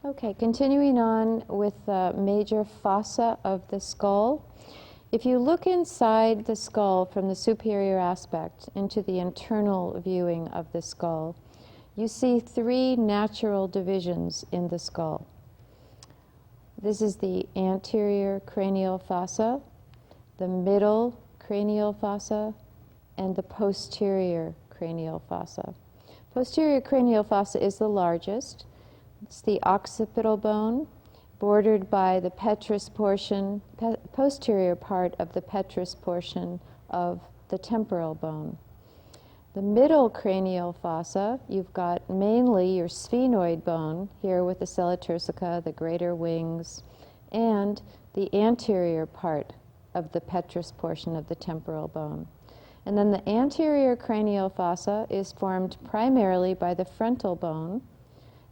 Okay, continuing on with the major fossa of the skull. If you look inside the skull from the superior aspect into the internal viewing of the skull, you see three natural divisions in the skull. This is the anterior cranial fossa, the middle cranial fossa, and the posterior cranial fossa. Posterior cranial fossa is the largest. It's the occipital bone, bordered by the petrous portion, posterior part of the petrous portion of the temporal bone. The middle cranial fossa, you've got mainly your sphenoid bone, here with the sella turcica, the greater wings, and the anterior part of the petrous portion of the temporal bone. And then the anterior cranial fossa is formed primarily by the frontal bone.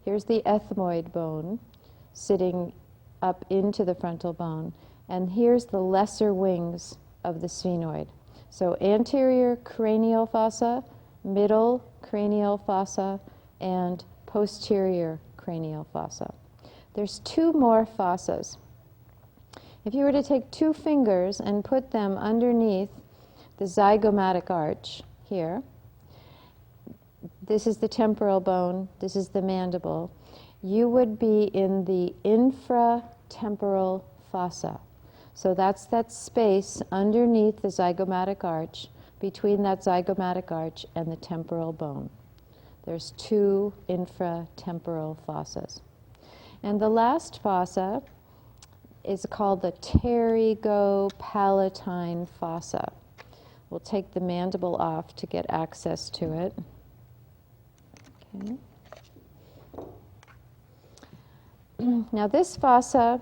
Here's the ethmoid bone sitting up into the frontal bone. And here's the lesser wings of the sphenoid. So anterior cranial fossa, middle cranial fossa, and posterior cranial fossa. There's two more fossas. If you were to take two fingers and put them underneath the zygomatic arch here, this is the temporal bone, this is the mandible, you would be in the infratemporal fossa. So that's that space underneath the zygomatic arch, between that zygomatic arch and the temporal bone. There's two infratemporal fossas. And the last fossa is called the pterygopalatine fossa. We'll take the mandible off to get access to it. Okay. Now this fossa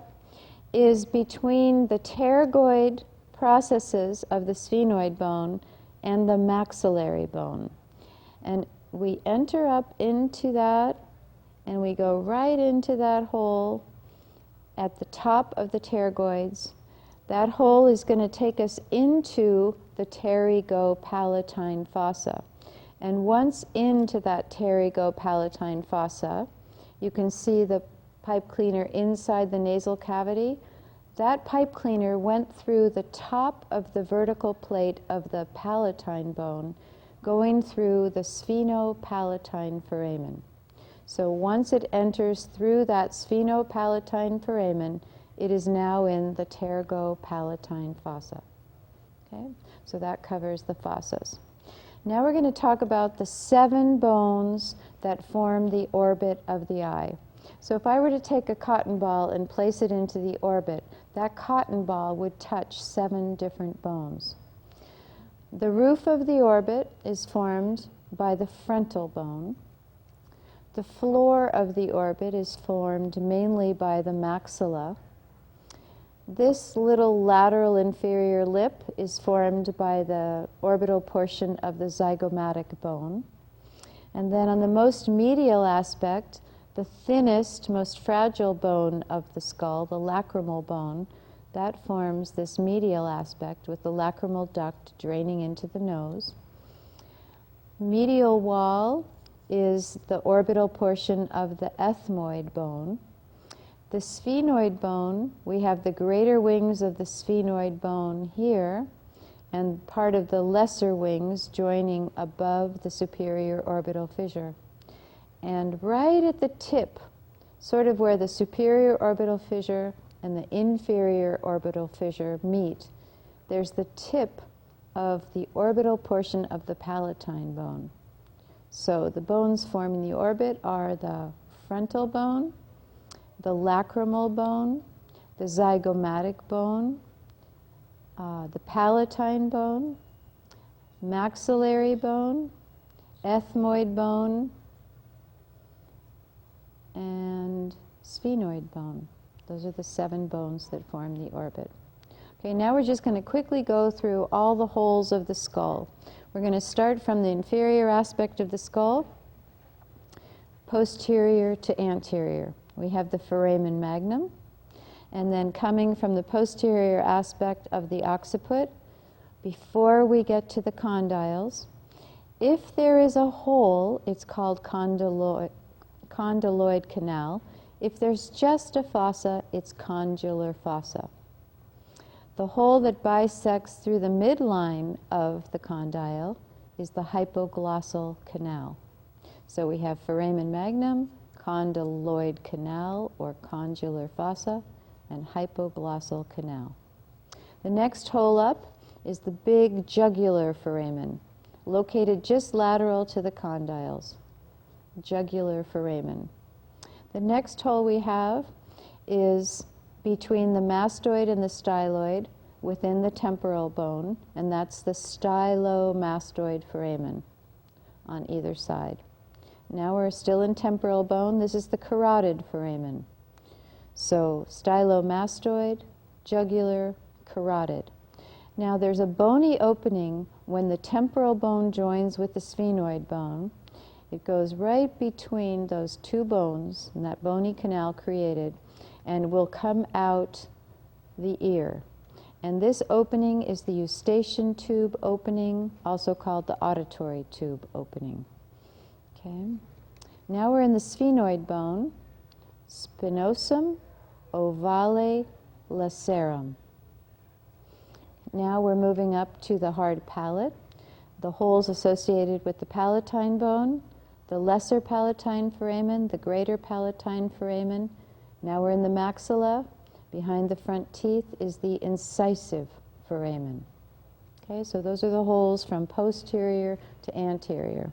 is between the pterygoid processes of the sphenoid bone and the maxillary bone. And we enter up into that, and we go right into that hole at the top of the pterygoids. That hole is going to take us into the pterygopalatine fossa. And once into that pterygopalatine fossa, you can see the pipe cleaner inside the nasal cavity. That pipe cleaner went through the top of the vertical plate of the palatine bone, going through the sphenopalatine foramen. So once it enters through that sphenopalatine foramen, it is now in the pterygopalatine fossa. Okay? So that covers the fossas. Now we're going to talk about the 7 bones that form the orbit of the eye. So if I were to take a cotton ball and place it into the orbit, that cotton ball would touch 7 different bones. The roof of the orbit is formed by the frontal bone. The floor of the orbit is formed mainly by the maxilla. This little lateral inferior lip is formed by the orbital portion of the zygomatic bone. And then on the most medial aspect, the thinnest, most fragile bone of the skull, the lacrimal bone, that forms this medial aspect with the lacrimal duct draining into the nose. Medial wall is the orbital portion of the ethmoid bone. The sphenoid bone, we have the greater wings of the sphenoid bone here, and part of the lesser wings joining above the superior orbital fissure. And right at the tip, sort of where the superior orbital fissure and the inferior orbital fissure meet, there's the tip of the orbital portion of the palatine bone. So the bones forming the orbit are the frontal bone, the lacrimal bone, the zygomatic bone, the palatine bone, maxillary bone, ethmoid bone, and sphenoid bone. Those are the 7 bones that form the orbit. Okay, now we're just going to quickly go through all the holes of the skull. We're going to start from the inferior aspect of the skull, posterior to anterior. We have the foramen magnum, and then coming from the posterior aspect of the occiput, before we get to the condyles, if there is a hole, it's called condyloid canal. If there's just a fossa, it's condylar fossa. The hole that bisects through the midline of the condyle is the hypoglossal canal. So we have foramen magnum, condyloid canal or condylar fossa, and hypoglossal canal. The next hole up is the big jugular foramen, located just lateral to the condyles. Jugular foramen. The next hole we have is between the mastoid and the styloid within the temporal bone, and that's the stylomastoid foramen on either side. Now we're still in temporal bone. This is the carotid foramen. So stylomastoid, jugular, carotid. Now there's a bony opening when the temporal bone joins with the sphenoid bone. It goes right between those two bones, and that bony canal created, and will come out the ear. And this opening is the eustachian tube opening, also called the auditory tube opening. Okay. Now we're in the sphenoid bone, spinosum, ovale, lacerum. Now we're moving up to the hard palate, the holes associated with the palatine bone, the lesser palatine foramen, the greater palatine foramen. Now we're in the maxilla. Behind the front teeth is the incisive foramen. Okay, so those are the holes from posterior to anterior.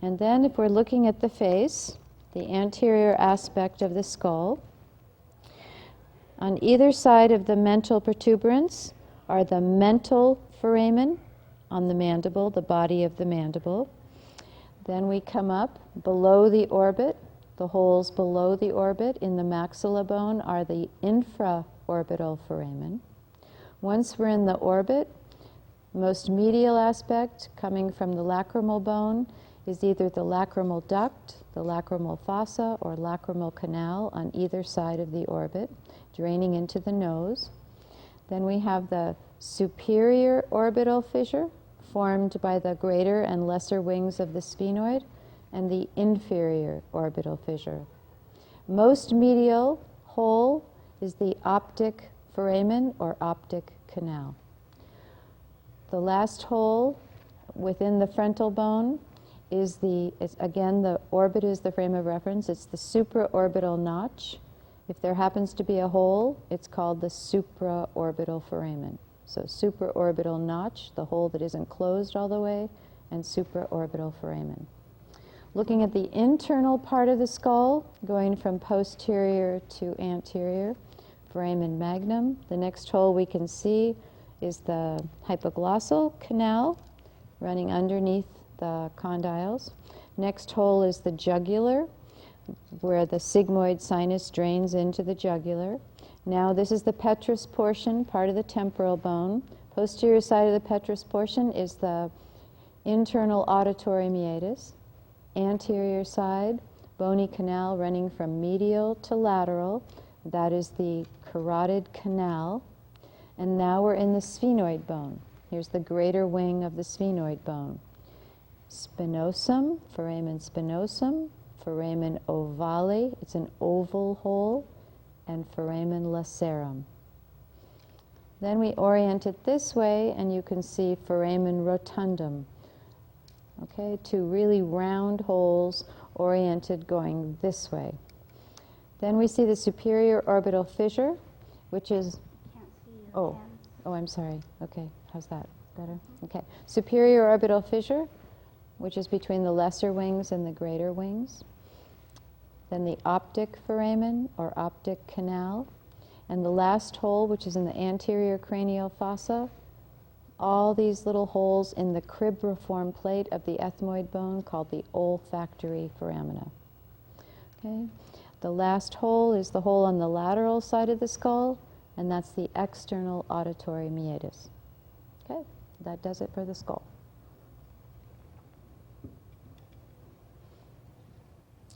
And then if we're looking at the face, the anterior aspect of the skull, on either side of the mental protuberance are the mental foramen on the mandible, the body of the mandible. Then we come up below the orbit. The holes below the orbit in the maxilla bone are the infraorbital foramen. Once we're in the orbit, most medial aspect coming from the lacrimal bone is either the lacrimal duct, the lacrimal fossa, or lacrimal canal on either side of the orbit, draining into the nose. Then we have the superior orbital fissure, formed by the greater and lesser wings of the sphenoid, and the inferior orbital fissure. Most medial hole is the optic foramen or optic canal. The last hole within the frontal bone is again, the orbit is the frame of reference. It's the supraorbital notch. If there happens to be a hole, it's called the supraorbital foramen. So supraorbital notch, the hole that isn't closed all the way, and supraorbital foramen. Looking at the internal part of the skull, going from posterior to anterior, foramen magnum. The next hole we can see is the hypoglossal canal running underneath the condyles. Next hole is the jugular, where the sigmoid sinus drains into the jugular. Now this is the petrous portion, part of the temporal bone. Posterior side of the petrous portion is the internal auditory meatus. Anterior side, bony canal running from medial to lateral. That is the carotid canal. And now we're in the sphenoid bone. Here's the greater wing of the sphenoid bone. Spinosum, foramen spinosum, foramen ovale, it's an oval hole, and foramen lacerum. Then we orient it this way, and you can see foramen rotundum. Okay, two really round holes oriented going this way. Then we see the superior orbital fissure, which is... Can't see your hands. I'm sorry. Okay, how's that? Better? Okay. Superior orbital fissure, which is between the lesser wings and the greater wings. Then the optic foramen or optic canal. And the last hole, which is in the anterior cranial fossa. All these little holes in the cribriform plate of the ethmoid bone called the olfactory foramina. Okay. The last hole is the hole on the lateral side of the skull, and that's the external auditory meatus. Okay, that does it for the skull.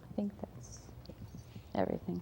I think that's everything.